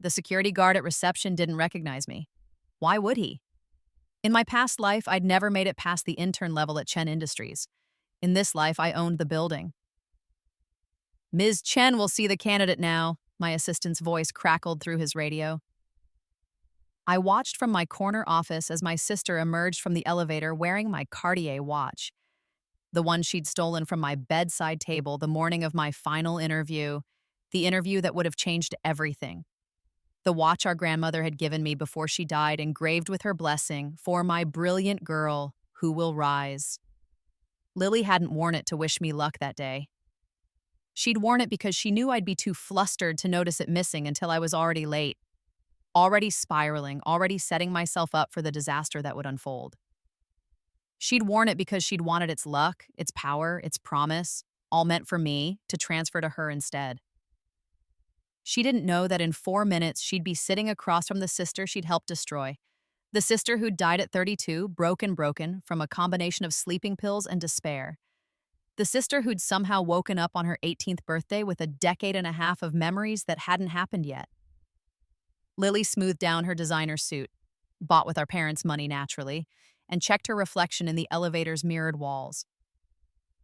The security guard at reception didn't recognize me. Why would he? In my past life, I'd never made it past the intern level at Chen Industries. In this life, I owned the building. Ms. Chen will see the candidate now, my assistant's voice crackled through his radio. I watched from my corner office as my sister emerged from the elevator wearing my Cartier watch, the one she'd stolen from my bedside table the morning of my final interview, the interview that would have changed everything. The watch our grandmother had given me before she died, engraved with her blessing, "For my brilliant girl who will rise." Lily hadn't worn it to wish me luck that day. She'd worn it because she knew I'd be too flustered to notice it missing until I was already late, already spiraling, already setting myself up for the disaster that would unfold. She'd worn it because she'd wanted its luck, its power, its promise, all meant for me, to transfer to her instead. She didn't know that in 4 minutes she'd be sitting across from the sister she'd helped destroy. The sister who'd died at 32, broken from a combination of sleeping pills and despair. The sister who'd somehow woken up on her 18th birthday with a decade and a half of memories that hadn't happened yet. Lily smoothed down her designer suit, bought with our parents' money naturally, and checked her reflection in the elevator's mirrored walls.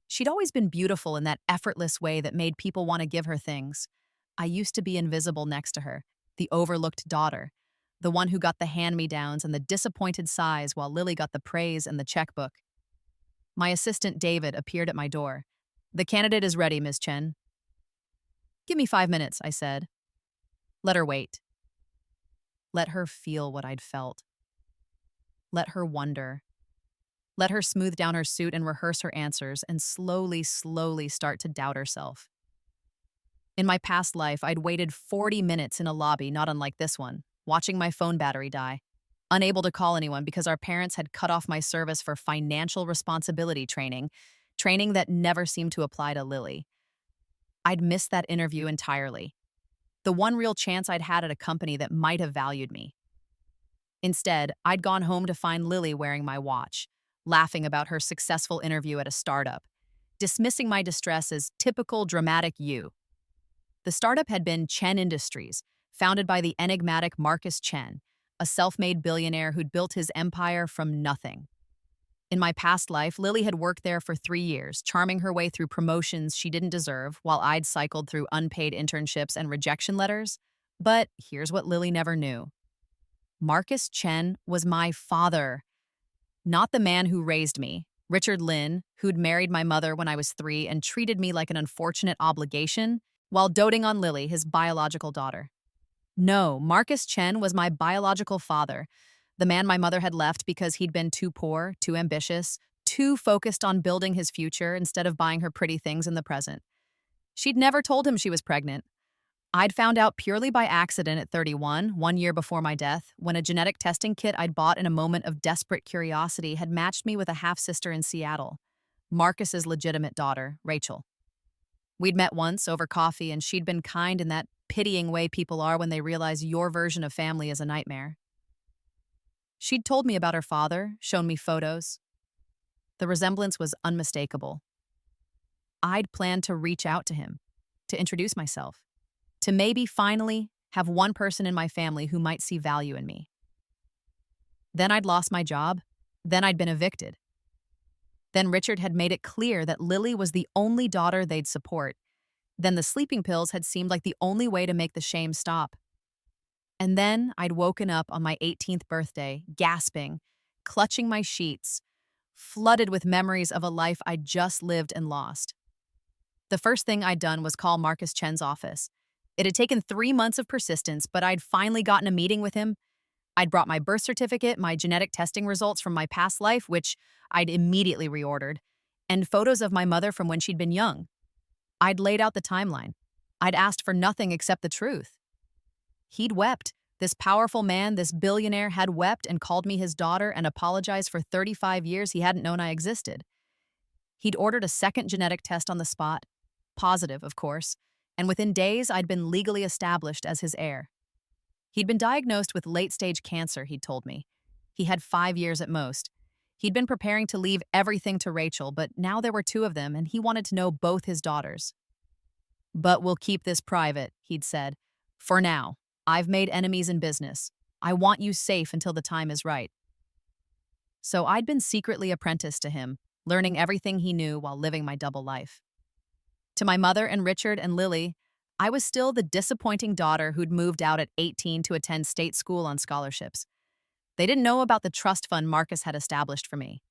She'd always been beautiful in that effortless way that made people want to give her things. I used to be invisible next to her, the overlooked daughter, the one who got the hand-me-downs and the disappointed sighs while Lily got the praise and the checkbook. My assistant, David, appeared at my door. "The candidate is ready, Ms. Chen." "Give me 5 minutes," I said. Let her wait. Let her feel what I'd felt. Let her wonder. Let her smooth down her suit and rehearse her answers and slowly start to doubt herself. In my past life, I'd waited 40 minutes in a lobby not unlike this one, watching my phone battery die, unable to call anyone because our parents had cut off my service for financial responsibility training that never seemed to apply to Lily. I'd missed that interview entirely, the one real chance I'd had at a company that might have valued me. Instead, I'd gone home to find Lily wearing my watch, laughing about her successful interview at a startup, dismissing my distress as typical dramatic you. The startup had been Chen Industries, founded by the enigmatic Marcus Chen, a self-made billionaire who'd built his empire from nothing. In my past life, Lily had worked there for 3 years, charming her way through promotions she didn't deserve, while I'd cycled through unpaid internships and rejection letters. But here's what Lily never knew. Marcus Chen was my father, not the man who raised me, Richard Lin, who'd married my mother when I was 3 and treated me like an unfortunate obligation, while doting on Lily, his biological daughter. No, Marcus Chen was my biological father, the man my mother had left because he'd been too poor, too ambitious, too focused on building his future instead of buying her pretty things in the present. She'd never told him she was pregnant. I'd found out purely by accident at 31, 1 year before my death, when a genetic testing kit I'd bought in a moment of desperate curiosity had matched me with a half-sister in Seattle, Marcus's legitimate daughter, Rachel. We'd met once over coffee, and she'd been kind in that pitying way people are when they realize your version of family is a nightmare. She'd told me about her father, shown me photos. The resemblance was unmistakable. I'd planned to reach out to him, to introduce myself, to maybe finally have one person in my family who might see value in me. Then I'd lost my job. Then I'd been evicted. Then Richard had made it clear that Lily was the only daughter they'd support. Then the sleeping pills had seemed like the only way to make the shame stop. And then I'd woken up on my 18th birthday, gasping, clutching my sheets, flooded with memories of a life I'd just lived and lost. The first thing I'd done was call Marcus Chen's office. It had taken 3 months of persistence, but I'd finally gotten a meeting with him. I'd brought my birth certificate, my genetic testing results from my past life, which I'd immediately reordered, and photos of my mother from when she'd been young. I'd laid out the timeline. I'd asked for nothing except the truth. He'd wept. This powerful man, this billionaire, had wept and called me his daughter and apologized for 35 years he hadn't known I existed. He'd ordered a second genetic test on the spot, positive, of course, and within days I'd been legally established as his heir. He'd been diagnosed with late-stage cancer, he'd told me. He had 5 years at most. He'd been preparing to leave everything to Rachel, but now there were 2 of them, and he wanted to know both his daughters. "But we'll keep this private," he'd said. "For now. I've made enemies in business. I want you safe until the time is right. So I'd been secretly apprenticed to him, learning everything he knew while living my double life. To my mother and Richard and Lily, I was still the disappointing daughter who'd moved out at 18 to attend state school on scholarships. They didn't know about the trust fund Marcus had established for me.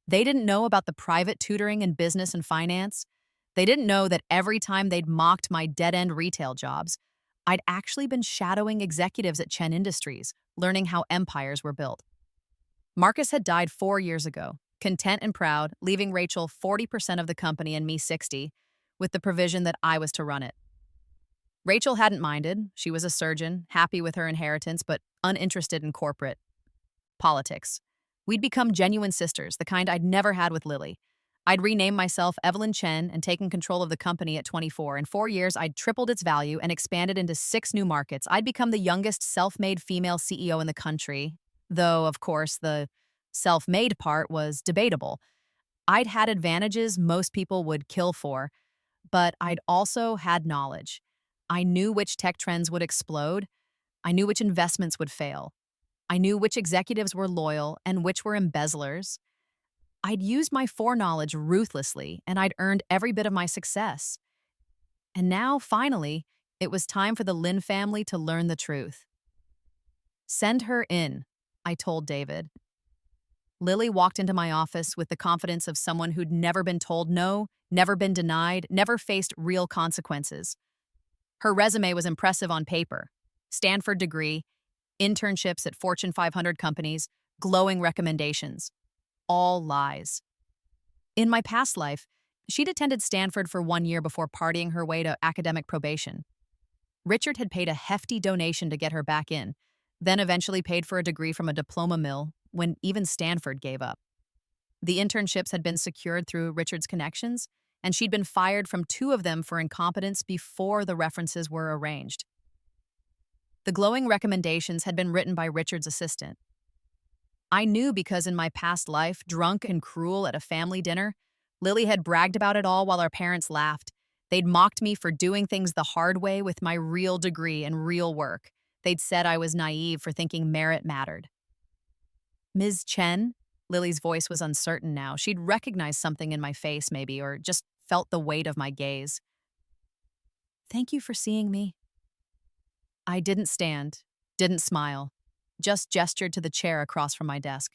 They didn't know about the private tutoring in business and finance. They didn't know that every time they'd mocked my dead-end retail jobs, I'd actually been shadowing executives at Chen Industries, learning how empires were built. Marcus had died 4 years ago, content and proud, leaving Rachel 40% of the company and me 60, with the provision that I was to run it. Rachel hadn't minded. She was a surgeon, happy with her inheritance, but uninterested in corporate politics. We'd become genuine sisters, the kind I'd never had with Lily. I'd renamed myself Evelyn Chen and taken control of the company at 24. In 4 years, I'd tripled its value and expanded into 6 new markets. I'd become the youngest self-made female CEO in the country, though, of course, the self-made part was debatable. I'd had advantages most people would kill for, but I'd also had knowledge. I knew which tech trends would explode. I knew which investments would fail. I knew which executives were loyal and which were embezzlers. I'd used my foreknowledge ruthlessly, and I'd earned every bit of my success. And now, finally, it was time for the Lin family to learn the truth. "Send her in," I told David. Lily walked into my office with the confidence of someone who'd never been told no, never been denied, never faced real consequences. Her resume was impressive on paper. Stanford degree, internships at Fortune 500 companies, glowing recommendations. All lies. In my past life, she'd attended Stanford for 1 year before partying her way to academic probation. Richard had paid a hefty donation to get her back in, then eventually paid for a degree from a diploma mill when even Stanford gave up. The internships had been secured through Richard's connections, and she'd been fired from 2 of them for incompetence before the references were arranged. The glowing recommendations had been written by Richard's assistant. I knew because in my past life, drunk and cruel at a family dinner, Lily had bragged about it all while our parents laughed. They'd mocked me for doing things the hard way with my real degree and real work. They'd said I was naive for thinking merit mattered. "Ms. Chen?" Lily's voice was uncertain now. She'd recognized something in my face, maybe, or just felt the weight of my gaze. "Thank you for seeing me." I didn't stand, didn't smile, just gestured to the chair across from my desk.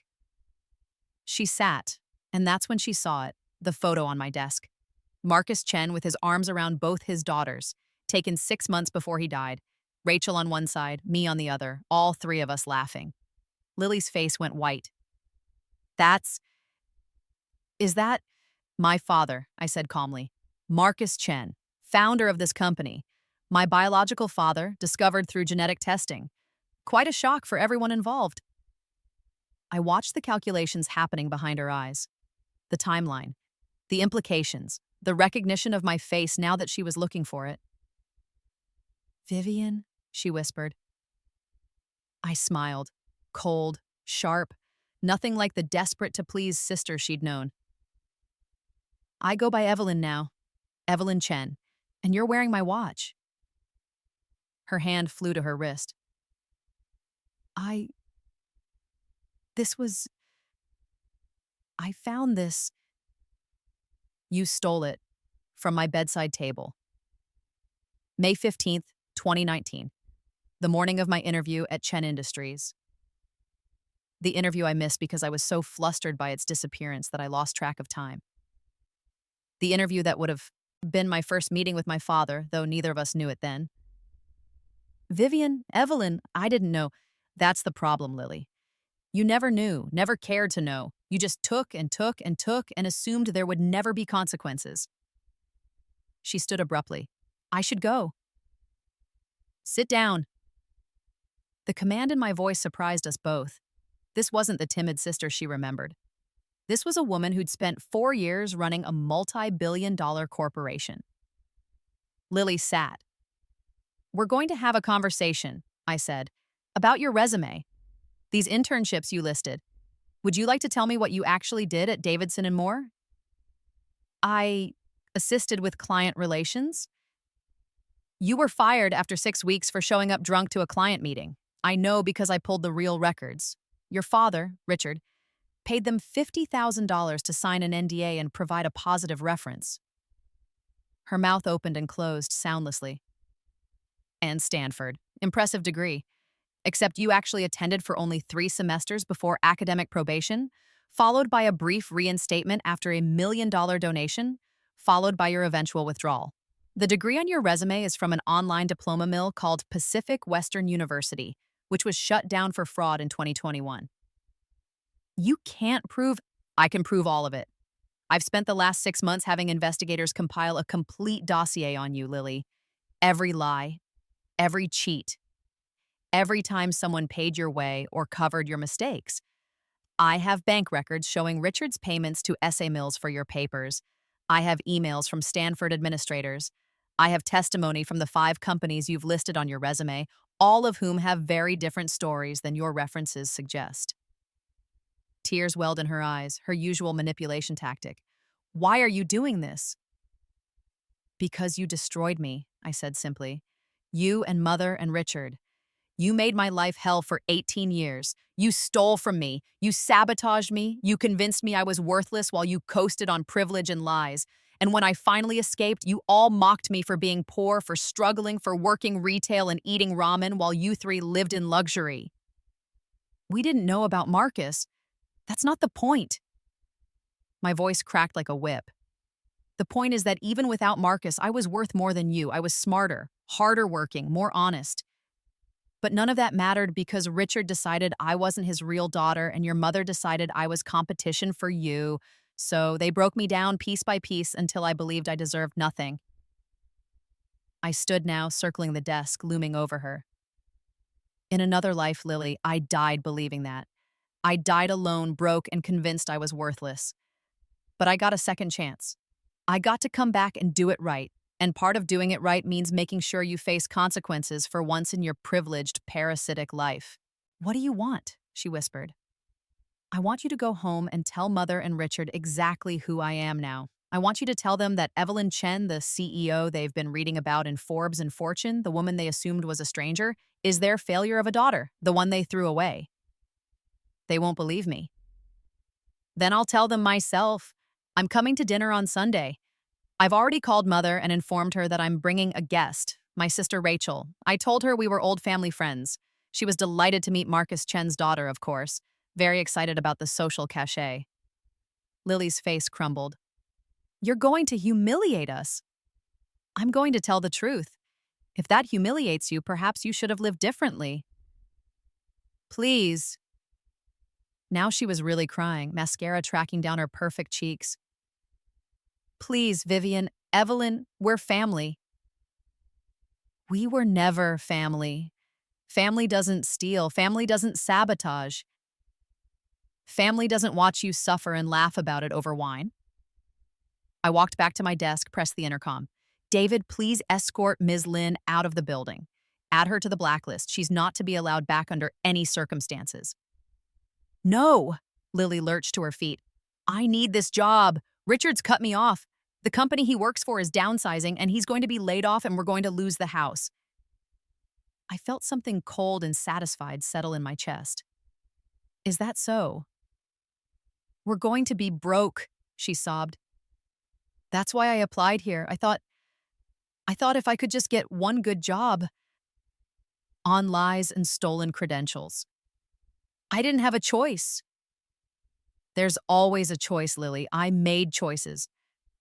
She sat, and that's when she saw it, the photo on my desk. Marcus Chen with his arms around both his daughters, taken 6 months before he died. Rachel on one side, me on the other, all 3 of us laughing. Lily's face went white. Is that my father?" I said calmly. "Marcus Chen, founder of this company. My biological father, discovered through genetic testing. Quite a shock for everyone involved." I watched the calculations happening behind her eyes. The timeline, the implications, the recognition of my face now that she was looking for it. "Vivian," she whispered. I smiled, cold, sharp, nothing like the desperate-to-please sister she'd known. "I go by Evelyn now, Evelyn Chen, and you're wearing my watch." Her hand flew to her wrist. This was... I found this." "You stole it from my bedside table." May 15th, 2019, the morning of my interview at Chen Industries. The interview I missed because I was so flustered by its disappearance that I lost track of time. The interview that would have been my first meeting with my father, though neither of us knew it then. "Vivian, Evelyn, I didn't know." "That's the problem, Lily. You never knew, never cared to know. You just took and took and took and assumed there would never be consequences." She stood abruptly. "I should go." "Sit down." The command in my voice surprised us both. This wasn't the timid sister she remembered. This was a woman who'd spent 4 years running a multi-billion-dollar corporation. Lily sat. "We're going to have a conversation," I said, "about your resume. These internships you listed. Would you like to tell me what you actually did at Davidson and Moore?" "I assisted with client relations." You were fired after 6 weeks for showing up drunk to a client meeting. I know because I pulled the real records. Your father, Richard, paid them $50,000 to sign an NDA and provide a positive reference. Her mouth opened and closed soundlessly. And Stanford. Impressive degree. Except you actually attended for only 3 semesters before academic probation, followed by a brief reinstatement after a $1 million donation, followed by your eventual withdrawal. The degree on your resume is from an online diploma mill called Pacific Western University, which was shut down for fraud in 2021. You can't prove. I can prove all of it. I've spent the last 6 months having investigators compile a complete dossier on you, Lily. Every lie, every cheat, every time someone paid your way or covered your mistakes. I have bank records showing Richard's payments to SA Mills for your papers. I have emails from Stanford administrators. I have testimony from the 5 companies you've listed on your resume, all of whom have very different stories than your references suggest. Tears welled in her eyes, her usual manipulation tactic. Why are you doing this? Because you destroyed me, I said simply. You and Mother and Richard. You made my life hell for 18 years. You stole from me. You sabotaged me. You convinced me I was worthless while you coasted on privilege and lies. And when I finally escaped, you all mocked me for being poor, for struggling, for working retail and eating ramen while you 3 lived in luxury. We didn't know about Marcus. That's not the point. My voice cracked like a whip. The point is that even without Marcus, I was worth more than you. I was smarter, harder working, more honest. But none of that mattered because Richard decided I wasn't his real daughter and your mother decided I was competition for you. So they broke me down piece by piece until I believed I deserved nothing. I stood now, circling the desk, looming over her. In another life, Lily, I died believing that. I died alone, broke, and convinced I was worthless. But I got a second chance. I got to come back and do it right. And part of doing it right means making sure you face consequences for once in your privileged, parasitic life. What do you want? She whispered. I want you to go home and tell Mother and Richard exactly who I am now. I want you to tell them that Evelyn Chen, the CEO they've been reading about in Forbes and Fortune, the woman they assumed was a stranger, is their failure of a daughter, the one they threw away. They won't believe me. Then I'll tell them myself. I'm coming to dinner on Sunday. I've already called Mother and informed her that I'm bringing a guest, my sister Rachel. I told her we were old family friends. She was delighted to meet Marcus Chen's daughter, of course, very excited about the social cachet. Lily's face crumbled. You're going to humiliate us. I'm going to tell the truth. If that humiliates you, perhaps you should have lived differently. Please. Now she was really crying, mascara tracking down her perfect cheeks. Please, Vivian, Evelyn, we're family. We were never family. Family doesn't steal. Family doesn't sabotage. Family doesn't watch you suffer and laugh about it over wine. I walked back to my desk, pressed the intercom. David, please escort Ms. Lynn out of the building. Add her to the blacklist. She's not to be allowed back under any circumstances. No, Lily lurched to her feet. I need this job. Richard's cut me off. The company he works for is downsizing, and he's going to be laid off, and we're going to lose the house. I felt something cold and satisfied settle in my chest. Is that so? We're going to be broke, she sobbed. That's why I applied here. I thought if I could just get one good job. On lies and stolen credentials. I didn't have a choice. There's always a choice, Lily. I made choices.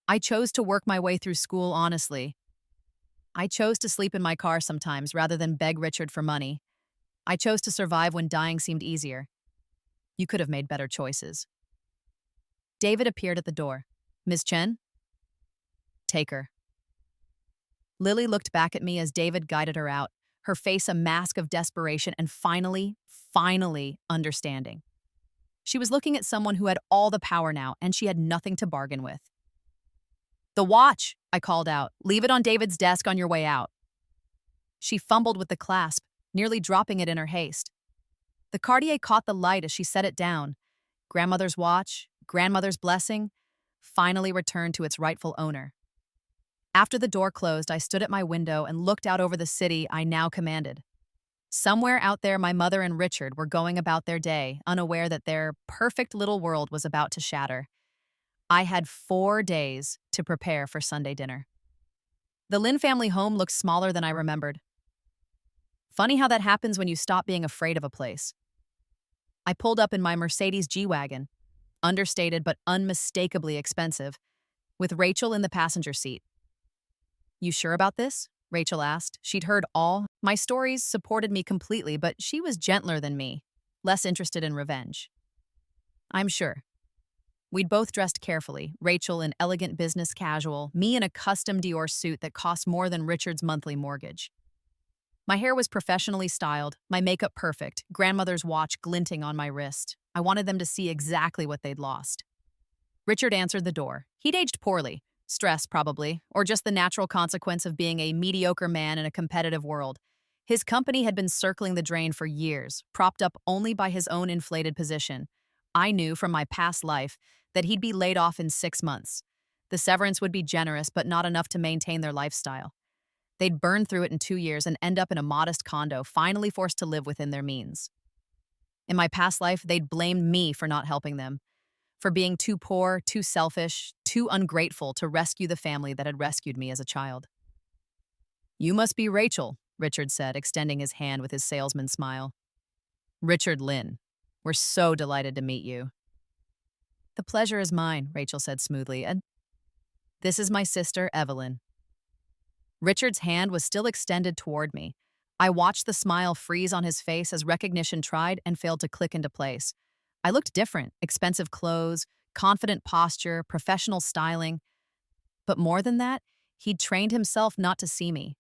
I chose to work my way through school honestly. I chose to sleep in my car sometimes rather than beg Richard for money. I chose to survive when dying seemed easier. You could have made better choices. David appeared at the door. Ms. Chen? Take her. Lily looked back at me as David guided her out, her face a mask of desperation and finally understanding. She was looking at someone who had all the power now, and she had nothing to bargain with. The watch, I called out. Leave it on David's desk on your way out. She fumbled with the clasp, nearly dropping it in her haste. The Cartier caught the light as she set it down. Grandmother's watch, grandmother's blessing, finally returned to its rightful owner. After the door closed, I stood at my window and looked out over the city I now commanded. Somewhere out there, my mother and Richard were going about their day, unaware that their perfect little world was about to shatter. I had 4 days to prepare for Sunday dinner. The Lynn family home looked smaller than I remembered. Funny how that happens when you stop being afraid of a place. I pulled up in my Mercedes G-Wagon, understated but unmistakably expensive, with Rachel in the passenger seat. "You sure about this?" Rachel asked. She'd heard all my stories, supported me completely, but she was gentler than me, less interested in revenge. "I'm sure." We'd both dressed carefully, Rachel in elegant business casual, me in a custom Dior suit that cost more than Richard's monthly mortgage. My hair was professionally styled, my makeup perfect, grandmother's watch glinting on my wrist. I wanted them to see exactly what they'd lost. Richard answered the door. He'd aged poorly. Stress, probably, or just the natural consequence of being a mediocre man in a competitive world. His company had been circling the drain for years, propped up only by his own inflated position. I knew from my past life that he'd be laid off in 6 months. The severance would be generous, but not enough to maintain their lifestyle. They'd burn through it in 2 years and end up in a modest condo, finally forced to live within their means. In my past life, they'd blamed me for not helping them, for being too poor, too selfish, too ungrateful to rescue the family that had rescued me as a child. "You must be Rachel," Richard said, extending his hand with his salesman smile. "Richard Lynn. We're so delighted to meet you." "The pleasure is mine," Rachel said smoothly, "and this is my sister, Evelyn." Richard's hand was still extended toward me. I watched the smile freeze on his face as recognition tried and failed to click into place. I looked different, expensive clothes, confident posture, professional styling. But more than that, he'd trained himself not to see me.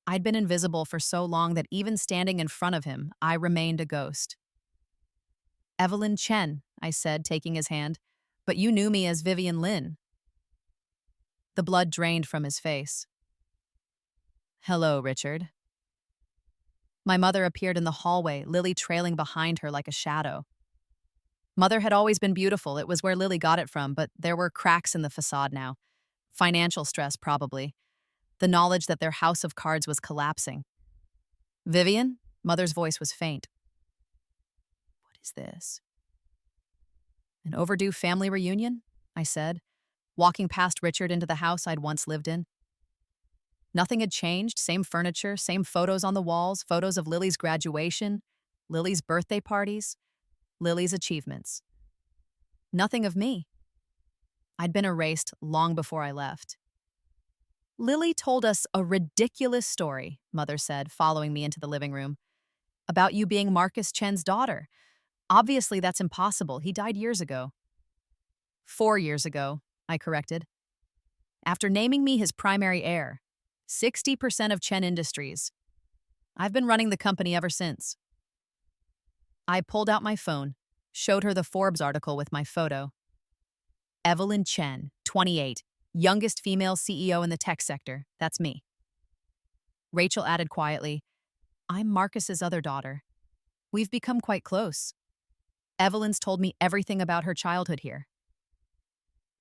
I'd been invisible for so long that even standing in front of him, I remained a ghost. "Evelyn Chen," I said, taking his hand, "but you knew me as Vivian Lynn." The blood drained from his face. "Hello, Richard." My mother appeared in the hallway, Lily trailing behind her like a shadow. Mother had always been beautiful, it was where Lily got it from, but there were cracks in the facade now. Financial stress, probably. The knowledge that their house of cards was collapsing. "Vivian?" Mother's voice was faint. "What is this?" "An overdue family reunion?" I said, walking past Richard into the house I'd once lived in. Nothing had changed, same furniture, same photos on the walls, photos of Lily's graduation, Lily's birthday parties, Lily's achievements. Nothing of me. I'd been erased long before I left. "Lily told us a ridiculous story," Mother said, following me into the living room, "about you being Marcus Chen's daughter. Obviously, that's impossible. He died years ago." 4 years ago, I corrected. After naming me his primary heir, 60% of Chen Industries. I've been running the company ever since. I pulled out my phone, showed her the Forbes article with my photo. "Evelyn Chen, 28, youngest female CEO in the tech sector. That's me." Rachel added quietly, "I'm Marcus's other daughter. We've become quite close. Evelyn's told me everything about her childhood here."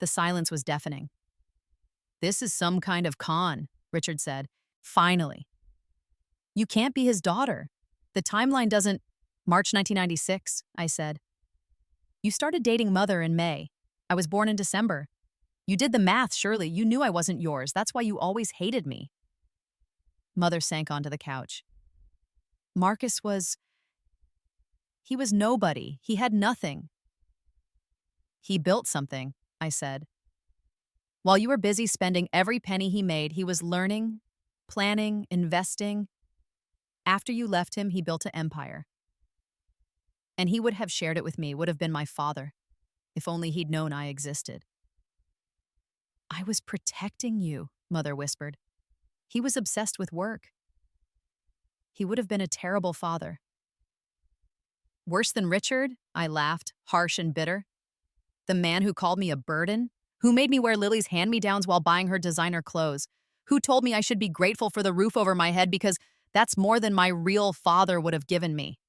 The silence was deafening. "This is some kind of con," Richard said. "Finally." "You can't be his daughter. The timeline doesn't—" "March 1996, I said. "You started dating Mother in May. I was born in December. You did the math, surely. You knew I wasn't yours. That's why you always hated me." Mother sank onto the couch. "Marcus was— he was nobody. He had nothing." "He built something," I said. "While you were busy spending every penny he made, he was learning, planning, investing. After you left him, he built an empire. And he would have shared it with me, would have been my father, if only he'd known I existed." "I was protecting you," Mother whispered. "He was obsessed with work. He would have been a terrible father." "Worse than Richard?" I laughed, harsh and bitter. "The man who called me a burden? Who made me wear Lily's hand-me-downs while buying her designer clothes? Who told me I should be grateful for the roof over my head because that's more than my real father would have given me?"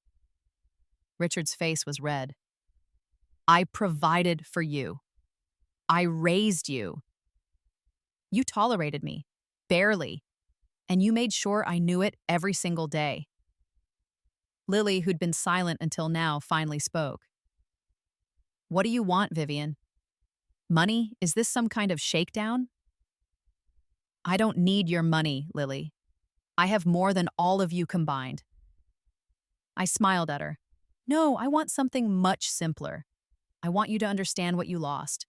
Richard's face was red. "I provided for you. I raised you. You tolerated me. Barely. And you made sure I knew it every single day. Lily, who'd been silent until now, finally spoke. What do you want, Vivian? Money? Is this some kind of shakedown? I don't need your money, Lily. I have more than all of you combined. I smiled at her. No, I want something much simpler. I want you to understand what you lost.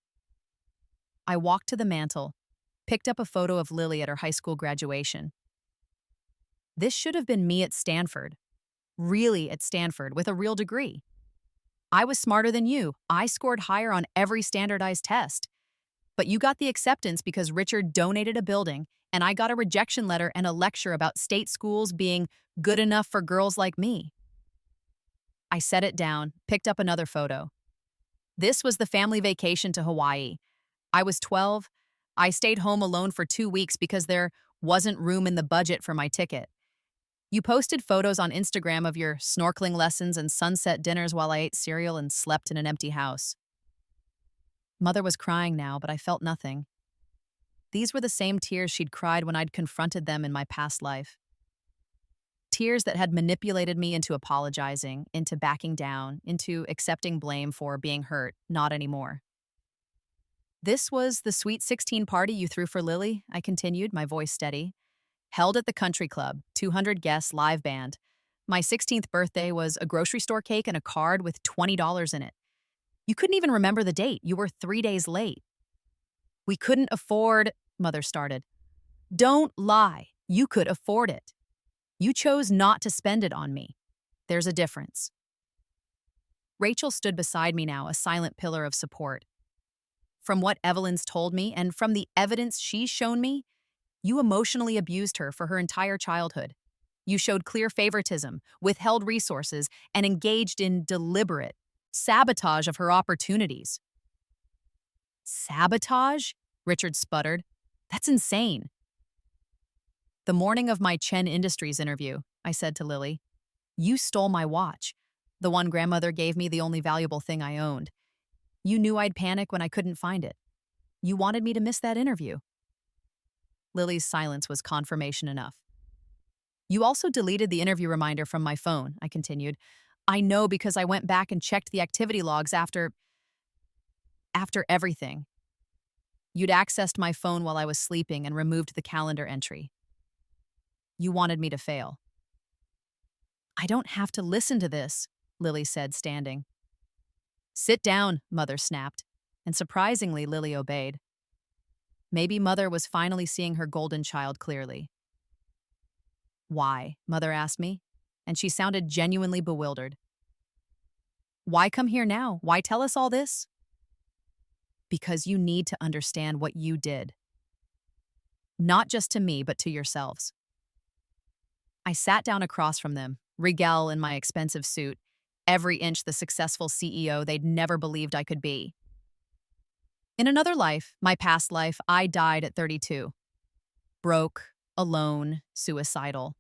I walked to the mantel, picked up a photo of Lily at her high school graduation. This should have been me at Stanford. Really at Stanford, with a real degree. I was smarter than you. I scored higher on every standardized test. But you got the acceptance because Richard donated a building, and I got a rejection letter and a lecture about state schools being good enough for girls like me. I set it down, picked up another photo. This was the family vacation to Hawaii. I was 12. I stayed home alone for 2 weeks because there wasn't room in the budget for my ticket. You posted photos on Instagram of your snorkeling lessons and sunset dinners while I ate cereal and slept in an empty house. Mother was crying now, but I felt nothing. These were the same tears she'd cried when I'd confronted them in my past life. Tears that had manipulated me into apologizing, into backing down, into accepting blame for being hurt, not anymore. This was the Sweet 16 party you threw for Lily, I continued, my voice steady. Held at the country club, 200 guests, live band. My 16th birthday was a grocery store cake and a card with $20 in it. You couldn't even remember the date. You were 3 days late. We couldn't afford, Mother started. Don't lie. You could afford it. You chose not to spend it on me. There's a difference. Rachel stood beside me now, a silent pillar of support. From what Evelyn's told me and from the evidence she's shown me, you emotionally abused her for her entire childhood. You showed clear favoritism, withheld resources, and engaged in deliberate sabotage of her opportunities. Sabotage? Richard sputtered. That's insane. The morning of my Chen Industries interview, I said to Lily, you stole my watch, the one grandmother gave me, the only valuable thing I owned. You knew I'd panic when I couldn't find it. You wanted me to miss that interview. Lily's silence was confirmation enough. You also deleted the interview reminder from my phone, I continued. I know because I went back and checked the activity logs after everything. You'd accessed my phone while I was sleeping and removed the calendar entry. You wanted me to fail. I don't have to listen to this, Lily said, standing. Sit down, Mother snapped, and surprisingly, Lily obeyed. Maybe Mother was finally seeing her golden child clearly. Why? Mother asked me, and she sounded genuinely bewildered. Why come here now? Why tell us all this? Because you need to understand what you did. Not just to me, but to yourselves. I sat down across from them, regal in my expensive suit, every inch the successful CEO they'd never believed I could be. In another life, my past life, I died at 32. Broke, alone, suicidal.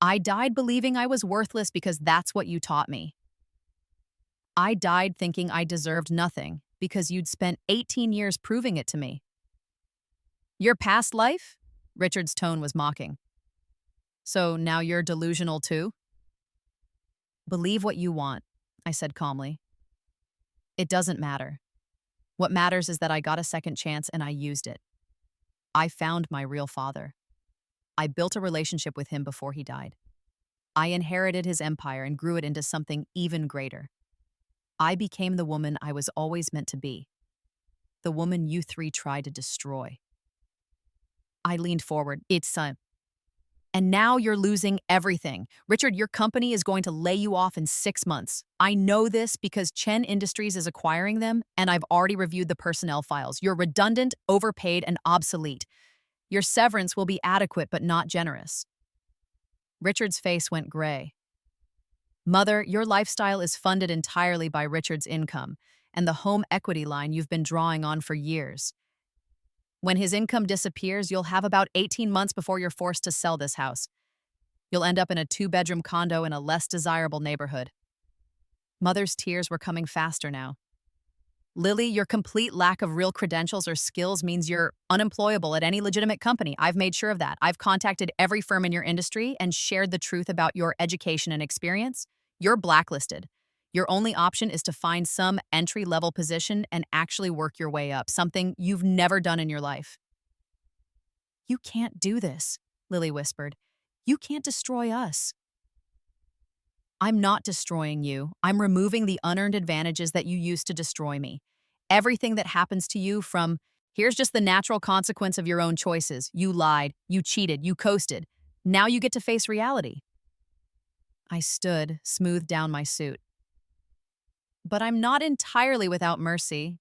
I died believing I was worthless because that's what you taught me. I died thinking I deserved nothing because you'd spent 18 years proving it to me. Your past life? Richard's tone was mocking. So now you're delusional too? Believe what you want, I said calmly. It doesn't matter. What matters is that I got a second chance and I used it. I found my real father. I built a relationship with him before he died. I inherited his empire and grew it into something even greater. I became the woman I was always meant to be. The woman you three tried to destroy. I leaned forward. And now you're losing everything. Richard, your company is going to lay you off in 6 months. I know this because Chen Industries is acquiring them, and I've already reviewed the personnel files. You're redundant, overpaid, and obsolete. Your severance will be adequate but not generous. Richard's face went gray. Mother, your lifestyle is funded entirely by Richard's income and the home equity line you've been drawing on for years. When his income disappears, you'll have about 18 months before you're forced to sell this house. You'll end up in a 2-bedroom condo in a less desirable neighborhood. Mother's tears were coming faster now. Lily, your complete lack of real credentials or skills means you're unemployable at any legitimate company. I've made sure of that. I've contacted every firm in your industry and shared the truth about your education and experience. You're blacklisted. Your only option is to find some entry-level position and actually work your way up, something you've never done in your life. You can't do this, Lily whispered. You can't destroy us. I'm not destroying you. I'm removing the unearned advantages that you used to destroy me. Everything that happens to you from here's just the natural consequence of your own choices. You lied, you cheated, you coasted. Now you get to face reality. I stood, smoothed down my suit. But I'm not entirely without mercy.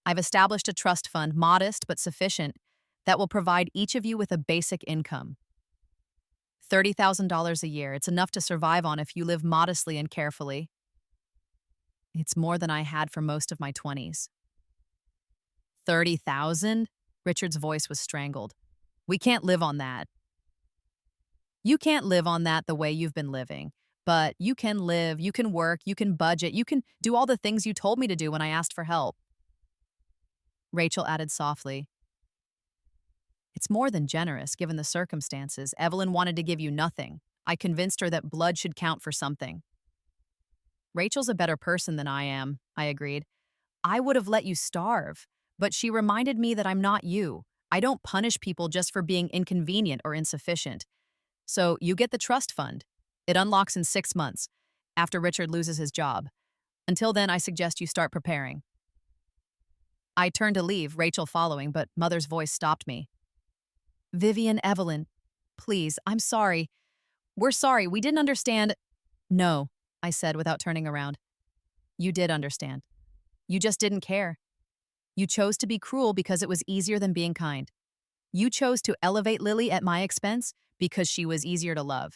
I've established a trust fund, modest but sufficient, that will provide each of you with a basic income. $30,000 a year. It's enough to survive on if you live modestly and carefully. It's more than I had for most of my 20s. 30,000? Richard's voice was strangled. We can't live on that. You can't live on that the way you've been living. But you can live, you can work, you can budget, you can do all the things you told me to do when I asked for help. Rachel added softly, it's more than generous, given the circumstances. Evelyn wanted to give you nothing. I convinced her that blood should count for something. Rachel's a better person than I am, I agreed. I would have let you starve, but she reminded me that I'm not you. I don't punish people just for being inconvenient or insufficient. So you get the trust fund. It unlocks in 6 months, after Richard loses his job. Until then, I suggest you start preparing. I turned to leave, Rachel following, but Mother's voice stopped me. Vivian, Evelyn, please, I'm sorry. We're sorry, we didn't understand. No, I said without turning around. You did understand. You just didn't care. You chose to be cruel because it was easier than being kind. You chose to elevate Lily at my expense because she was easier to love.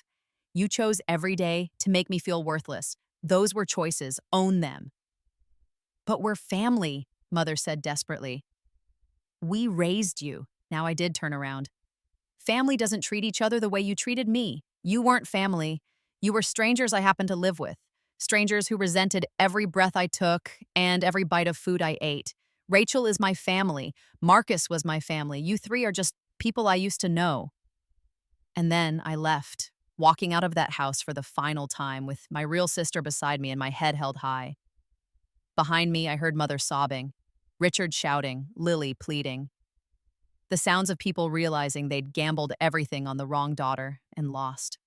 You chose every day to make me feel worthless. Those were choices. Own them. But we're family, Mother said desperately. We raised you. Now I did turn around. Family doesn't treat each other the way you treated me. You weren't family. You were strangers I happened to live with. Strangers who resented every breath I took and every bite of food I ate. Rachel is my family. Marcus was my family. You three are just people I used to know. And then I left, walking out of that house for the final time with my real sister beside me and my head held high. Behind me, I heard Mother sobbing, Richard shouting, Lily pleading. The sounds of people realizing they'd gambled everything on the wrong daughter and lost.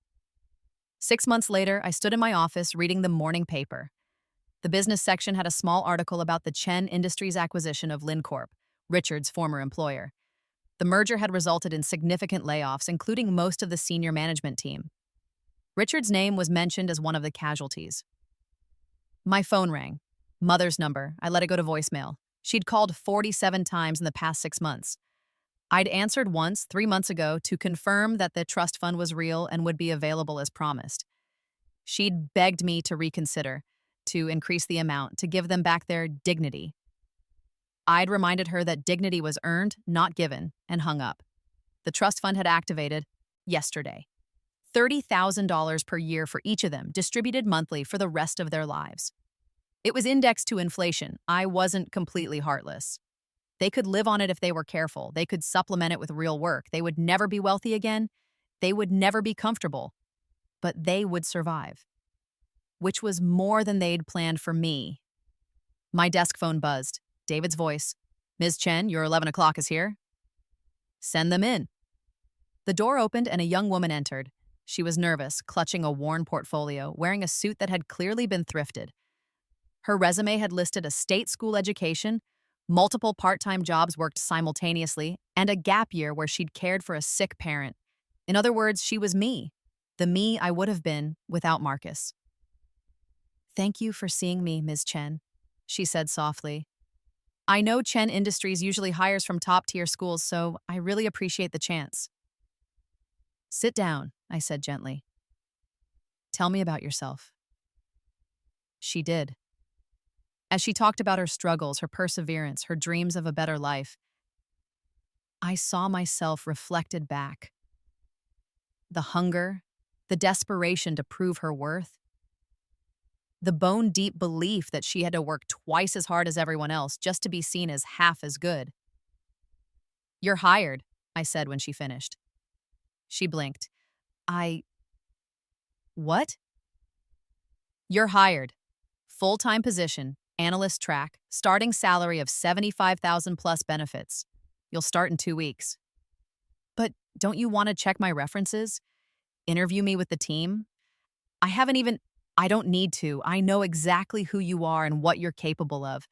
6 months later, I stood in my office reading the morning paper. The business section had a small article about the Chen Industries acquisition of LinCorp, Richard's former employer. The merger had resulted in significant layoffs, including most of the senior management team. Richard's name was mentioned as one of the casualties. My phone rang. Mother's number. I let it go to voicemail. She'd called 47 times in the past 6 months. I'd answered once 3 months ago to confirm that the trust fund was real and would be available as promised. She'd begged me to reconsider, to increase the amount, to give them back their dignity. I'd reminded her that dignity was earned, not given, and hung up. The trust fund had activated yesterday. $30,000 per year for each of them, distributed monthly for the rest of their lives. It was indexed to inflation. I wasn't completely heartless. They could live on it if they were careful. They could supplement it with real work. They would never be wealthy again. They would never be comfortable. But they would survive. Which was more than they'd planned for me. My desk phone buzzed. David's voice. Ms. Chen, your 11 o'clock is here. Send them in. The door opened and a young woman entered. She was nervous, clutching a worn portfolio, wearing a suit that had clearly been thrifted. Her resume had listed a state school education, multiple part-time jobs worked simultaneously, and a gap year where she'd cared for a sick parent. In other words, she was me, the me I would have been without Marcus. Thank you for seeing me, Ms. Chen, she said softly. I know Chen Industries usually hires from top-tier schools, so I really appreciate the chance. Sit down, I said gently. Tell me about yourself. She did. As she talked about her struggles, her perseverance, her dreams of a better life, I saw myself reflected back. The hunger, the desperation to prove her worth. The bone-deep belief that she had to work twice as hard as everyone else just to be seen as half as good. "You're hired," I said when she finished. She blinked. I. What? "You're hired. Full-time position, analyst track, starting salary of 75,000 plus benefits. You'll start in 2 weeks." "But don't you want to check my references? Interview me with the team? I haven't even. I don't need to. I know exactly who you are and what you're capable of.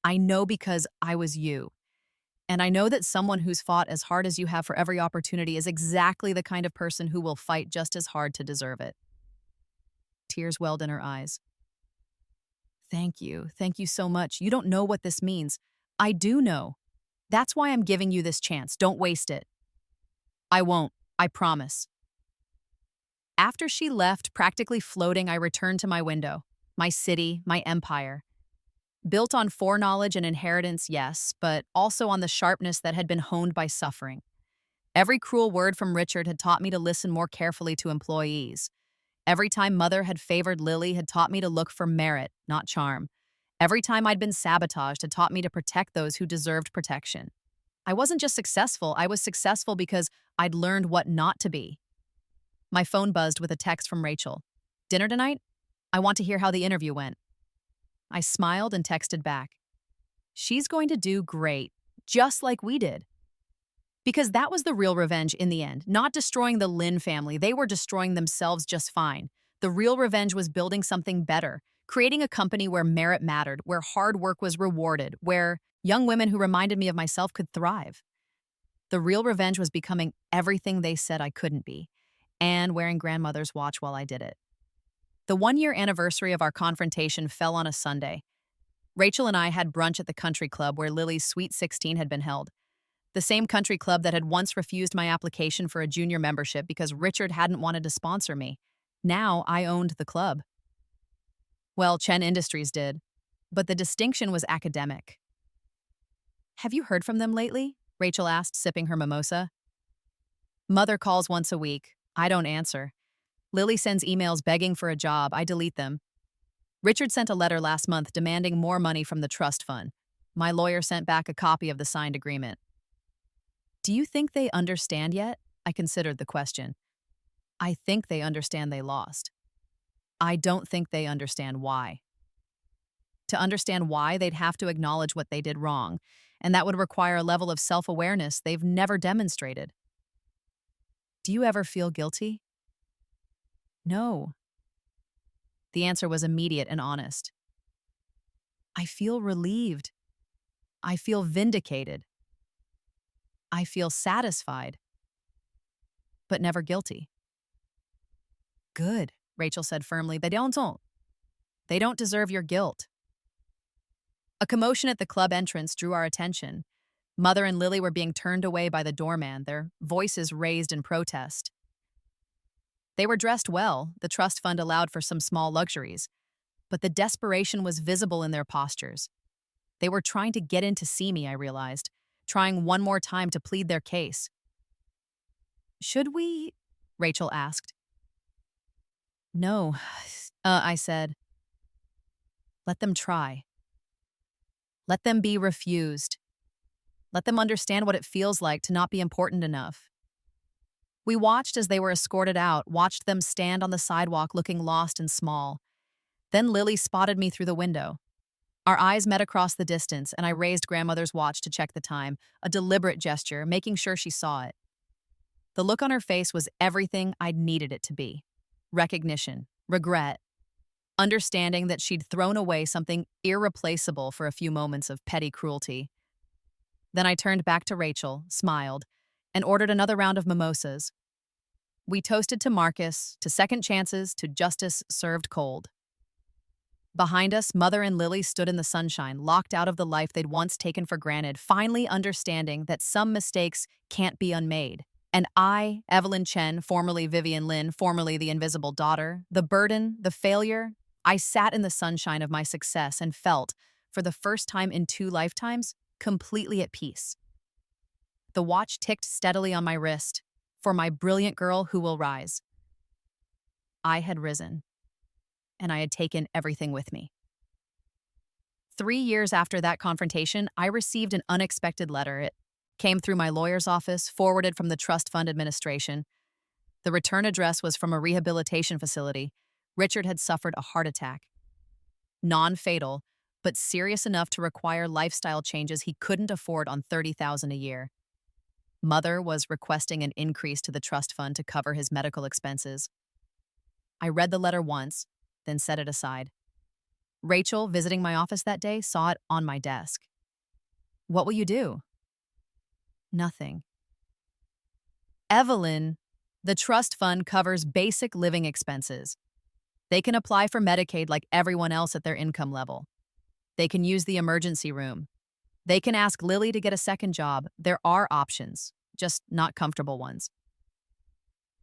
I know because I was you. And I know that someone who's fought as hard as you have for every opportunity is exactly the kind of person who will fight just as hard to deserve it." Tears welled in her eyes. "Thank you. Thank you so much. You don't know what this means." "I do know. That's why I'm giving you this chance. Don't waste it." "I won't. I promise." After she left, practically floating, I returned to my window, my city, my empire. Built on foreknowledge and inheritance, yes, but also on the sharpness that had been honed by suffering. Every cruel word from Richard had taught me to listen more carefully to employees. Every time Mother had favored Lily had taught me to look for merit, not charm. Every time I'd been sabotaged had taught me to protect those who deserved protection. I wasn't just successful, I was successful because I'd learned what not to be. My phone buzzed with a text from Rachel. "Dinner tonight? I want to hear how the interview went." I smiled and texted back. "She's going to do great, just like we did." Because that was the real revenge in the end, not destroying the Lynn family. They were destroying themselves just fine. The real revenge was building something better, creating a company where merit mattered, where hard work was rewarded, where young women who reminded me of myself could thrive. The real revenge was becoming everything they said I couldn't be, and wearing grandmother's watch while I did it. The 1-year anniversary of our confrontation fell on a Sunday. Rachel and I had brunch at the country club where Lily's Sweet 16 had been held. The same country club that had once refused my application for a junior membership because Richard hadn't wanted to sponsor me. Now I owned the club. Well, Chen Industries did, but the distinction was academic. "Have you heard from them lately?" Rachel asked, sipping her mimosa. "Mother calls once a week. I don't answer. Lily sends emails begging for a job. I delete them. Richard sent a letter last month demanding more money from the trust fund. My lawyer sent back a copy of the signed agreement." "Do you think they understand yet?" I considered the question. "I think they understand they lost. I don't think they understand why." To understand why, they'd have to acknowledge what they did wrong, and that would require a level of self-awareness they've never demonstrated. "Do you ever feel guilty?" "No." The answer was immediate and honest. "I feel relieved. I feel vindicated. I feel satisfied, but never guilty." "Good," Rachel said firmly. They don't. They don't deserve your guilt." A commotion at the club entrance drew our attention. Mother and Lily were being turned away by the doorman, their voices raised in protest. They were dressed well, the trust fund allowed for some small luxuries, but the desperation was visible in their postures. They were trying to get in to see me, I realized, trying one more time to plead their case. "Should we?" Rachel asked. "No," I said. "Let them try. Let them be refused. Let them understand what it feels like to not be important enough." We watched as they were escorted out, watched them stand on the sidewalk looking lost and small. Then Lily spotted me through the window. Our eyes met across the distance, and I raised grandmother's watch to check the time, a deliberate gesture, making sure she saw it. The look on her face was everything I'd needed it to be. Recognition, regret, understanding that she'd thrown away something irreplaceable for a few moments of petty cruelty. Then I turned back to Rachel, smiled, and ordered another round of mimosas. We toasted to Marcus, to second chances, to justice served cold. Behind us, Mother and Lily stood in the sunshine, locked out of the life they'd once taken for granted, finally understanding that some mistakes can't be unmade. And I, Evelyn Chen, formerly Vivian Lin, formerly the invisible daughter, the burden, the failure, I sat in the sunshine of my success and felt, for the first time in 2 lifetimes, completely at peace. The watch ticked steadily on my wrist, for my brilliant girl who will rise. I had risen. and I had taken everything with me. 3 years after that confrontation, I received an unexpected letter. It came through my lawyer's office, forwarded from the trust fund administration. The return address was from a rehabilitation facility. Richard had suffered a heart attack. Non-fatal, but serious enough to require lifestyle changes he couldn't afford on $30,000 a year. Mother was requesting an increase to the trust fund to cover his medical expenses. I read the letter once, then set it aside. Rachel, visiting my office that day, saw it on my desk. "What will you do?" "Nothing." "Evelyn, the trust fund covers basic living expenses. They can apply for Medicaid like everyone else at their income level. They can use the emergency room. They can ask Lily to get a second job. There are options, just not comfortable ones."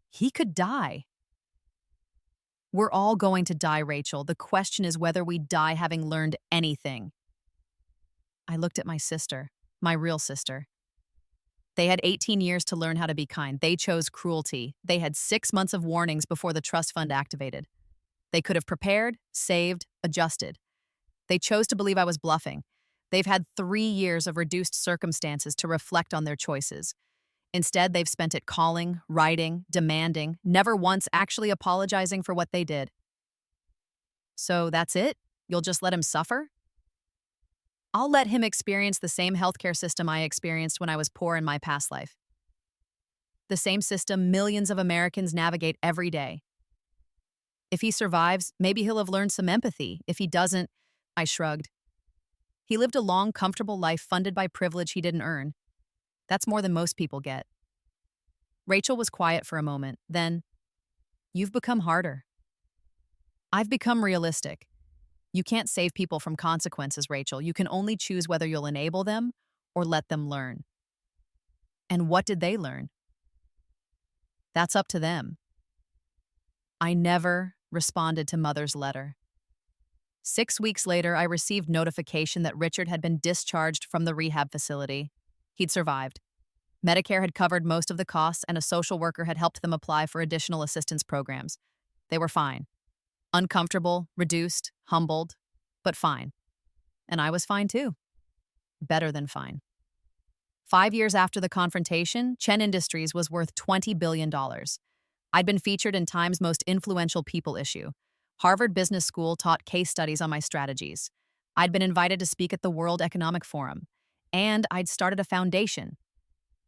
"He could die." "We're all going to die, Rachel. The question is whether we die having learned anything." I looked at my sister, my real sister. They had 18 years to learn how to be kind. They chose cruelty. They had 6 months of warnings before the trust fund activated. They could have prepared, saved, adjusted. They chose to believe I was bluffing. They've had 3 years of reduced circumstances to reflect on their choices. Instead, they've spent it calling, writing, demanding, never once actually apologizing for what they did. "So that's it? You'll just let him suffer?" "I'll let him experience the same healthcare system I experienced when I was poor in my past life. The same system millions of Americans navigate every day. If he survives, maybe he'll have learned some empathy. If he doesn't," I shrugged. "He lived a long, comfortable life funded by privilege he didn't earn. That's more than most people get." Rachel was quiet for a moment. Then, "You've become harder." "I've become realistic. You can't save people from consequences, Rachel. You can only choose whether you'll enable them or let them learn." "And what did they learn?" "That's up to them." I never responded to Mother's letter. 6 weeks later, I received notification that Richard had been discharged from the rehab facility. He'd survived. Medicare had covered most of the costs, and a social worker had helped them apply for additional assistance programs. They were fine. Uncomfortable, reduced, humbled, but fine. And I was fine too. Better than fine. 5 years after the confrontation, Chen Industries was worth $20 billion. I'd been featured in Time's Most Influential People issue. Harvard Business School taught case studies on my strategies. I'd been invited to speak at the World Economic Forum. And I'd started a foundation.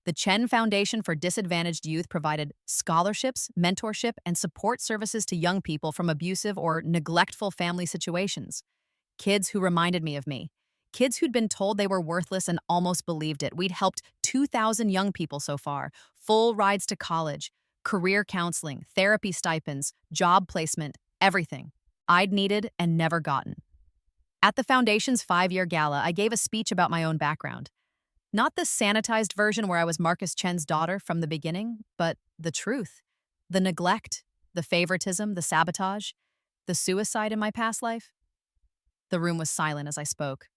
The Chen Foundation for Disadvantaged Youth provided scholarships, mentorship, and support services to young people from abusive or neglectful family situations. Kids who reminded me of me. Kids who'd been told they were worthless and almost believed it. We'd helped 2,000 young people so far. Full rides to college, career counseling, therapy stipends, job placement, everything I'd needed and never gotten. At the Foundation's 5-year gala, I gave a speech about my own background. Not the sanitized version where I was Marcus Chen's daughter from the beginning, but the truth. The neglect, the favoritism, the sabotage, the suicide in my past life. The room was silent as I spoke.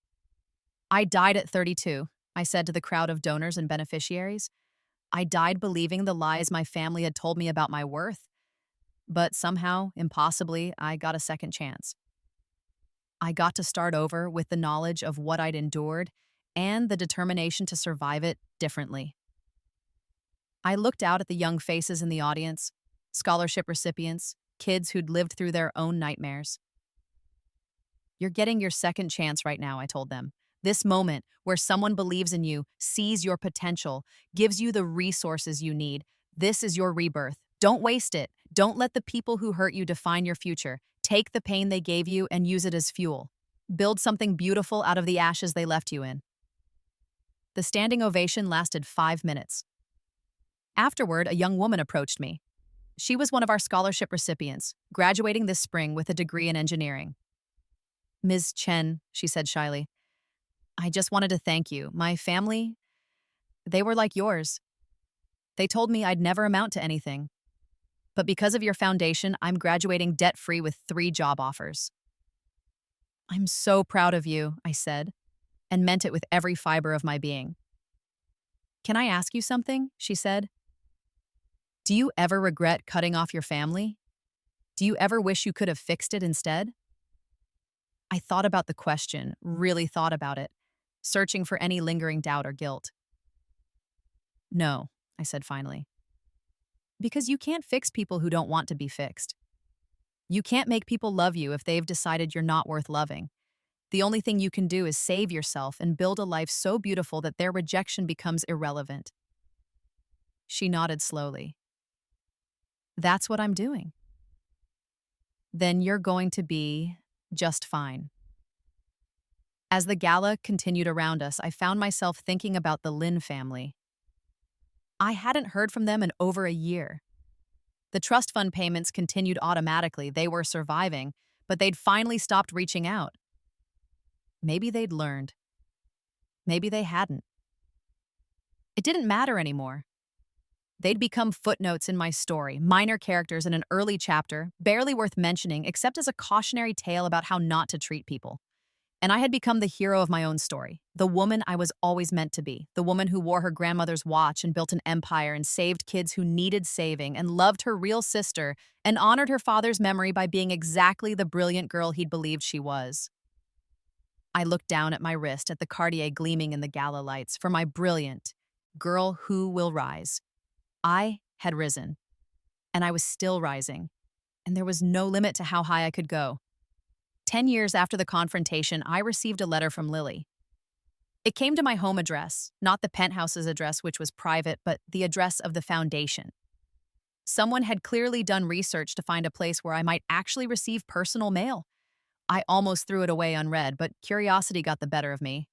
"I died at 32, I said to the crowd of donors and beneficiaries. I died believing the lies my family had told me about my worth. But somehow, impossibly, I got a second chance. I got to start over with the knowledge of what I'd endured and the determination to survive it differently." I looked out at the young faces in the audience, scholarship recipients, kids who'd lived through their own nightmares. "You're getting your second chance right now," I told them. "This moment where someone believes in you, sees your potential, gives you the resources you need. This is your rebirth. Don't waste it. Don't let the people who hurt you define your future. Take the pain they gave you and use it as fuel. Build something beautiful out of the ashes they left you in." The standing ovation lasted 5 minutes. Afterward, a young woman approached me. She was one of our scholarship recipients, graduating this spring with a degree in engineering. "Ms. Chen," she said shyly, "I just wanted to thank you. My family, they were like yours. They told me I'd never amount to anything. But because of your foundation, I'm graduating debt-free with 3 job offers." "I'm so proud of you," I said, and meant it with every fiber of my being. "Can I ask you something?" she said. "Do you ever regret cutting off your family? Do you ever wish you could have fixed it instead? I thought about the question, really thought about it, searching for any lingering doubt or guilt. No, I said finally. Because you can't fix people who don't want to be fixed. You can't make people love you if they've decided you're not worth loving. The only thing you can do is save yourself and build a life so beautiful that their rejection becomes irrelevant. She nodded slowly. That's what I'm doing. Then you're going to be just fine. As the gala continued around us, I found myself thinking about the Lin family. I hadn't heard from them in over a year. The trust fund payments continued automatically. They were surviving, but they'd finally stopped reaching out. Maybe they'd learned. Maybe they hadn't. It didn't matter anymore. They'd become footnotes in my story, minor characters in an early chapter, barely worth mentioning except as a cautionary tale about how not to treat people. And I had become the hero of my own story, the woman I was always meant to be, the woman who wore her grandmother's watch and built an empire and saved kids who needed saving and loved her real sister and honored her father's memory by being exactly the brilliant girl he'd believed she was. I looked down at my wrist at the Cartier gleaming in the gala lights for my brilliant girl who will rise. I had risen, and I was still rising, and there was no limit to how high I could go. 10 years after the confrontation, I received a letter from Lily. It came to my home address, not the penthouse's address, which was private, but the address of the foundation. Someone had clearly done research to find a place where I might actually receive personal mail. I almost threw it away unread, but curiosity got the better of me.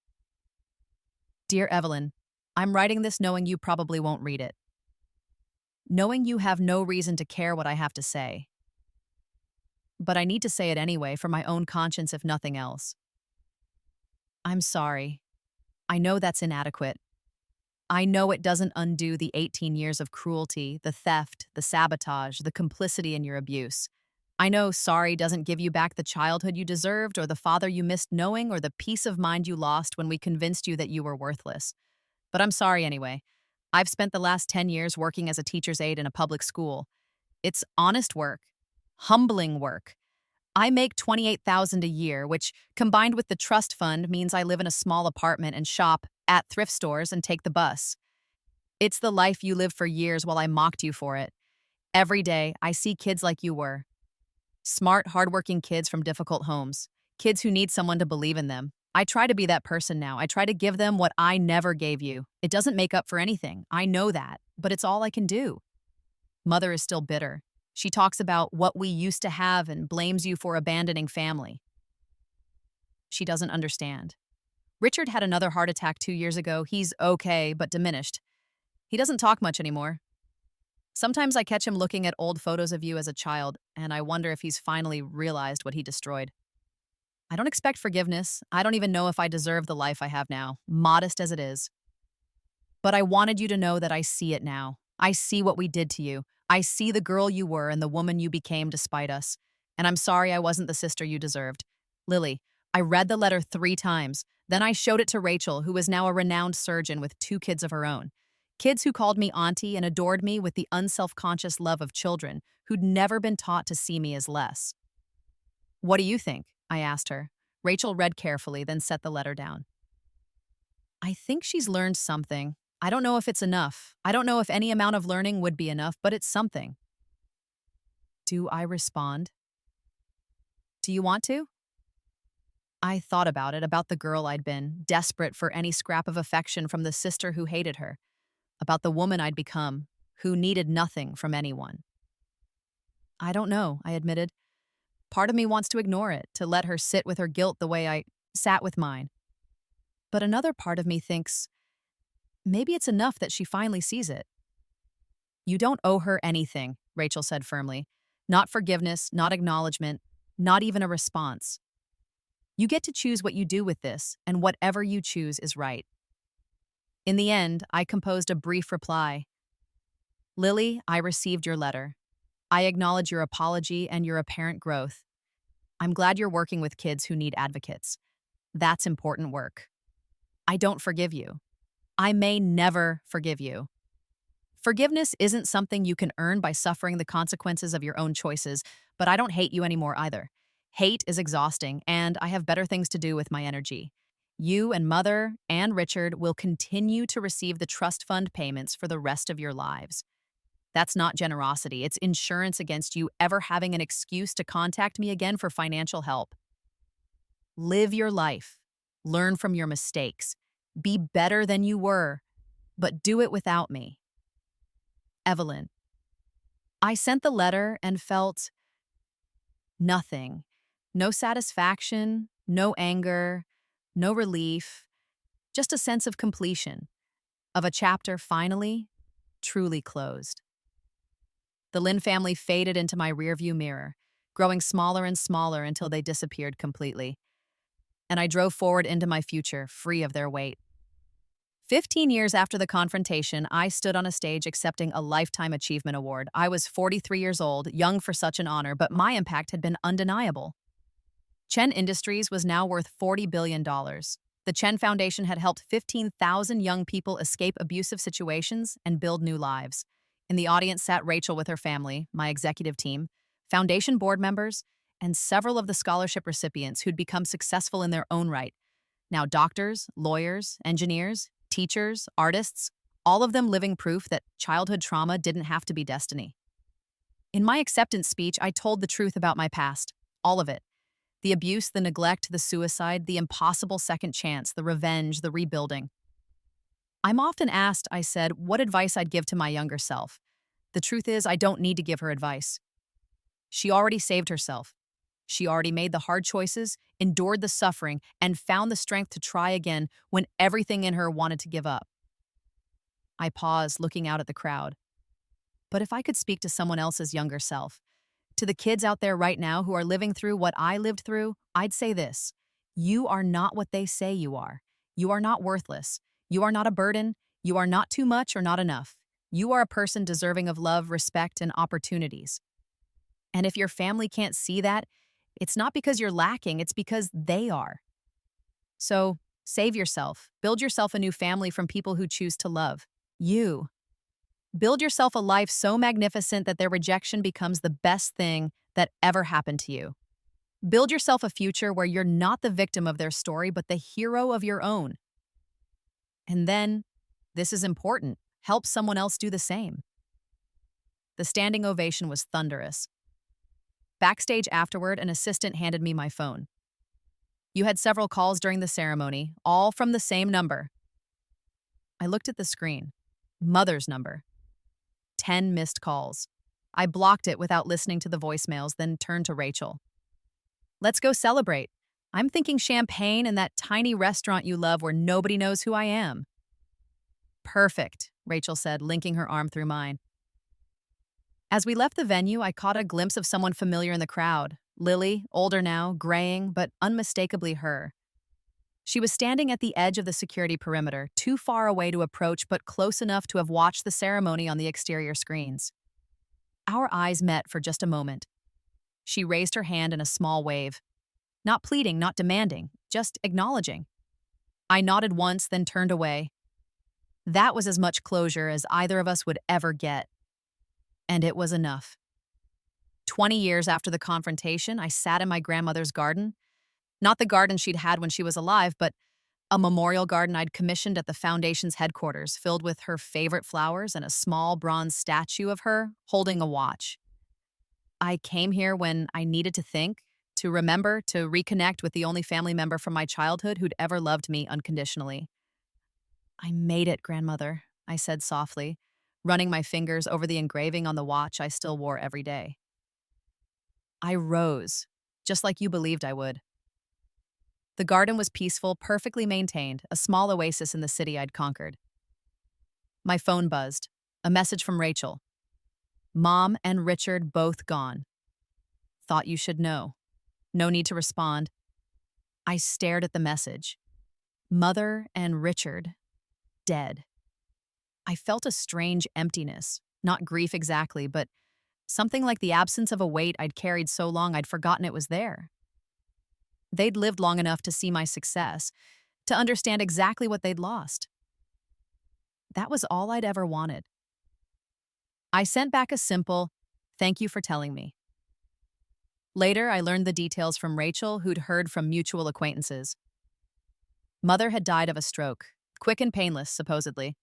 Dear Evelyn, I'm writing this knowing you probably won't read it. Knowing you have no reason to care what I have to say. But I need to say it anyway for my own conscience if nothing else. I'm sorry. I know that's inadequate. I know it doesn't undo the 18 years of cruelty, the theft, the sabotage, the complicity in your abuse. I know sorry doesn't give you back the childhood you deserved or the father you missed knowing or the peace of mind you lost when we convinced you that you were worthless. But I'm sorry anyway. I've spent the last 10 years working as a teacher's aide in a public school. It's honest work. Humbling work. I make $28,000 a year, which, combined with the trust fund, means I live in a small apartment and shop at thrift stores and take the bus. It's the life you lived for years while I mocked you for it. Every day, I see kids like you were. Smart, hardworking kids from difficult homes. Kids who need someone to believe in them. I try to be that person now. I try to give them what I never gave you. It doesn't make up for anything. I know that, but it's all I can do. Mother is still bitter. She talks about what we used to have and blames you for abandoning family. She doesn't understand. Richard had another heart attack 2 years ago. He's okay, but diminished. He doesn't talk much anymore. Sometimes I catch him looking at old photos of you as a child, and I wonder if he's finally realized what he destroyed. I don't expect forgiveness. I don't even know if I deserve the life I have now, modest as it is. But I wanted you to know that I see it now. I see what we did to you. I see the girl you were and the woman you became despite us. And I'm sorry I wasn't the sister you deserved. Lily, I read the letter 3 times. Then I showed it to Rachel, who is now a renowned surgeon with 2 kids of her own. Kids who called me auntie and adored me with the unself-conscious love of children who'd never been taught to see me as less. What do you think? I asked her. Rachel read carefully, then set the letter down. I think she's learned something. I don't know if it's enough. I don't know if any amount of learning would be enough, but it's something. Do I respond? Do you want to? I thought about it, about the girl I'd been, desperate for any scrap of affection from the sister who hated her, about the woman I'd become, who needed nothing from anyone. I don't know, I admitted. Part of me wants to ignore it, to let her sit with her guilt the way I sat with mine. But another part of me thinks, maybe it's enough that she finally sees it. You don't owe her anything, Rachel said firmly. Not forgiveness, not acknowledgement, not even a response. You get to choose what you do with this, and whatever you choose is right. In the end, I composed a brief reply. Lily, I received your letter. I acknowledge your apology and your apparent growth. I'm glad you're working with kids who need advocates. That's important work. I don't forgive you. I may never forgive you. Forgiveness isn't something you can earn by suffering the consequences of your own choices, but I don't hate you anymore either. Hate is exhausting, and I have better things to do with my energy. You and Mother and Richard will continue to receive the trust fund payments for the rest of your lives. That's not generosity, it's insurance against you ever having an excuse to contact me again for financial help. Live your life. Learn from your mistakes. Be better than you were, but do it without me. Evelyn. I sent the letter and felt nothing. No satisfaction, no anger, no relief, just a sense of completion, of a chapter finally, truly closed. The Lynn family faded into my rearview mirror, growing smaller and smaller until they disappeared completely. And I drove forward into my future, free of their weight. 15 years after the confrontation, I stood on a stage accepting a Lifetime Achievement Award. I was 43 years old, young for such an honor, but my impact had been undeniable. Chen Industries was now worth $40 billion. The Chen Foundation had helped 15,000 young people escape abusive situations and build new lives. In the audience sat Rachel with her family, my executive team, foundation board members, and several of the scholarship recipients who'd become successful in their own right. Now doctors, lawyers, engineers, teachers, artists, all of them living proof that childhood trauma didn't have to be destiny. In my acceptance speech, I told the truth about my past, all of it. The abuse, the neglect, the suicide, the impossible second chance, the revenge, the rebuilding. I'm often asked, I said, what advice I'd give to my younger self. The truth is, I don't need to give her advice. She already saved herself. She already made the hard choices, endured the suffering, and found the strength to try again when everything in her wanted to give up. I paused, looking out at the crowd. But if I could speak to someone else's younger self, to the kids out there right now who are living through what I lived through, I'd say this: you are not what they say you are. You are not worthless. You are not a burden. You are not too much or not enough. You are a person deserving of love, respect, and opportunities. And if your family can't see that, it's not because you're lacking, it's because they are. So, save yourself. Build yourself a new family from people who choose to love you. Build yourself a life so magnificent that their rejection becomes the best thing that ever happened to you. Build yourself a future where you're not the victim of their story, but the hero of your own. And then, this is important, help someone else do the same. The standing ovation was thunderous. Backstage afterward, an assistant handed me my phone. You had several calls during the ceremony, all from the same number. I looked at the screen. Mother's number. 10 missed calls. I blocked it without listening to the voicemails, then turned to Rachel. Let's go celebrate. I'm thinking champagne and that tiny restaurant you love where nobody knows who I am. Perfect, Rachel said, linking her arm through mine. As we left the venue, I caught a glimpse of someone familiar in the crowd. Lily, older now, graying, but unmistakably her. She was standing at the edge of the security perimeter, too far away to approach but close enough to have watched the ceremony on the exterior screens. Our eyes met for just a moment. She raised her hand in a small wave. Not pleading, not demanding, just acknowledging. I nodded once, then turned away. That was as much closure as either of us would ever get. And it was enough. 20 years after the confrontation, I sat in my grandmother's garden. Not the garden she'd had when she was alive, but a memorial garden I'd commissioned at the foundation's headquarters, filled with her favorite flowers and a small bronze statue of her holding a watch. I came here when I needed to think, to remember, to reconnect with the only family member from my childhood who'd ever loved me unconditionally. I made it, grandmother, I said softly, running my fingers over the engraving on the watch I still wore every day. I rose, just like you believed I would. The garden was peaceful, perfectly maintained, a small oasis in the city I'd conquered. My phone buzzed. A message from Rachel. Mom and Richard both gone. Thought you should know. No need to respond. I stared at the message. Mother and Richard, dead. I felt a strange emptiness, not grief exactly, but something like the absence of a weight I'd carried so long I'd forgotten it was there. They'd lived long enough to see my success, to understand exactly what they'd lost. That was all I'd ever wanted. I sent back a simple, "Thank you for telling me." Later, I learned the details from Rachel, who'd heard from mutual acquaintances. Mother had died of a stroke, quick and painless, supposedly.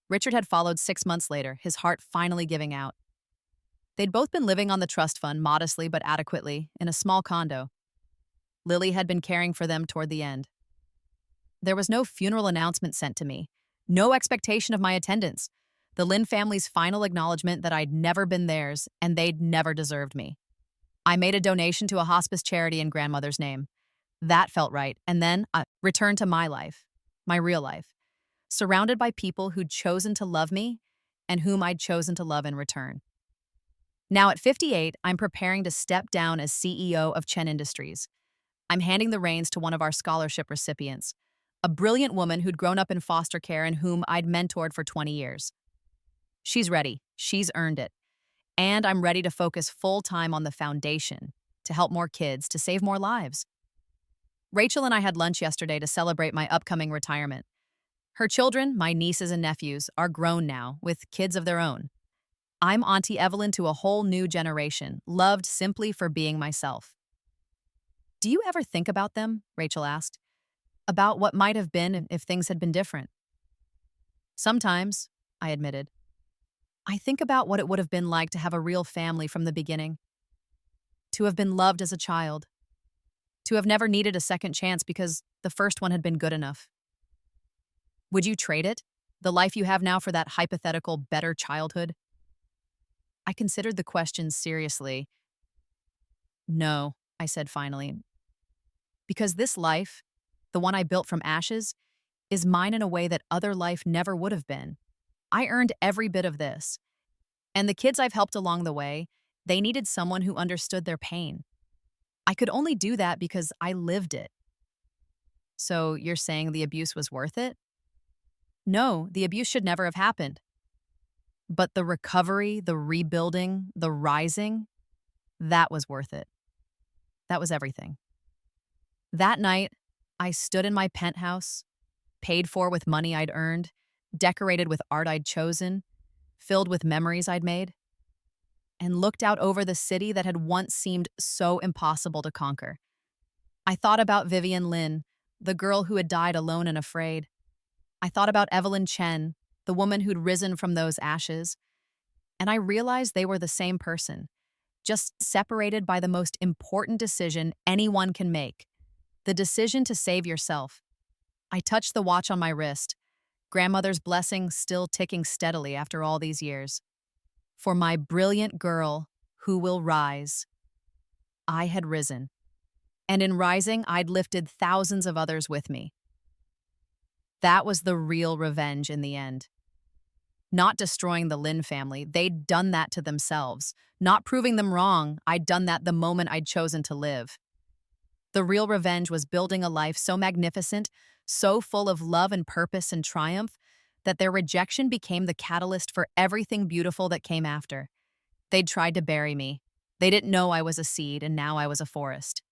Richard had followed 6 months later, his heart finally giving out. They'd both been living on the trust fund modestly but adequately in a small condo. Lily had been caring for them toward the end. There was no funeral announcement sent to me, no expectation of my attendance, the Lynn family's final acknowledgement that I'd never been theirs and they'd never deserved me. I made a donation to a hospice charity in grandmother's name. That felt right, and then I returned to my life, my real life, surrounded by people who'd chosen to love me and whom I'd chosen to love in return. Now at 58, I'm preparing to step down as CEO of Chen Industries. I'm handing the reins to one of our scholarship recipients, a brilliant woman who'd grown up in foster care and whom I'd mentored for 20 years. She's ready. She's earned it. And I'm ready to focus full-time on the foundation, to help more kids, to save more lives. Rachel and I had lunch yesterday to celebrate my upcoming retirement. Her children, my nieces and nephews, are grown now, with kids of their own. I'm Auntie Evelyn to a whole new generation, loved simply for being myself. "Do you ever think about them?" Rachel asked. "About what might have been if things had been different?" "Sometimes," I admitted. "I think about what it would have been like to have a real family from the beginning. To have been loved as a child. To have never needed a second chance because the first one had been good enough. Would you trade it, the life you have now, for that hypothetical better childhood?" I considered the question seriously. "No," I said finally. "Because this life, the one I built from ashes, is mine in a way that other life never would have been. I earned every bit of this. And the kids I've helped along the way, they needed someone who understood their pain. I could only do that because I lived it." "So you're saying the abuse was worth it?" "No, the abuse should never have happened. But the recovery, the rebuilding, the rising, that was worth it. That was everything." That night, I stood in my penthouse, paid for with money I'd earned, decorated with art I'd chosen, filled with memories I'd made, and looked out over the city that had once seemed so impossible to conquer. I thought about Vivian Lin, the girl who had died alone and afraid. I thought about Evelyn Chen, the woman who'd risen from those ashes, and I realized they were the same person, just separated by the most important decision anyone can make, the decision to save yourself. I touched the watch on my wrist, grandmother's blessing still ticking steadily after all these years. For my brilliant girl who will rise. I had risen. And in rising, I'd lifted thousands of others with me. That was the real revenge in the end. Not destroying the Lin family, they'd done that to themselves. Not proving them wrong, I'd done that the moment I'd chosen to live. The real revenge was building a life so magnificent, so full of love and purpose and triumph, that their rejection became the catalyst for everything beautiful that came after. They'd tried to bury me. They didn't know I was a seed, and now I was a forest.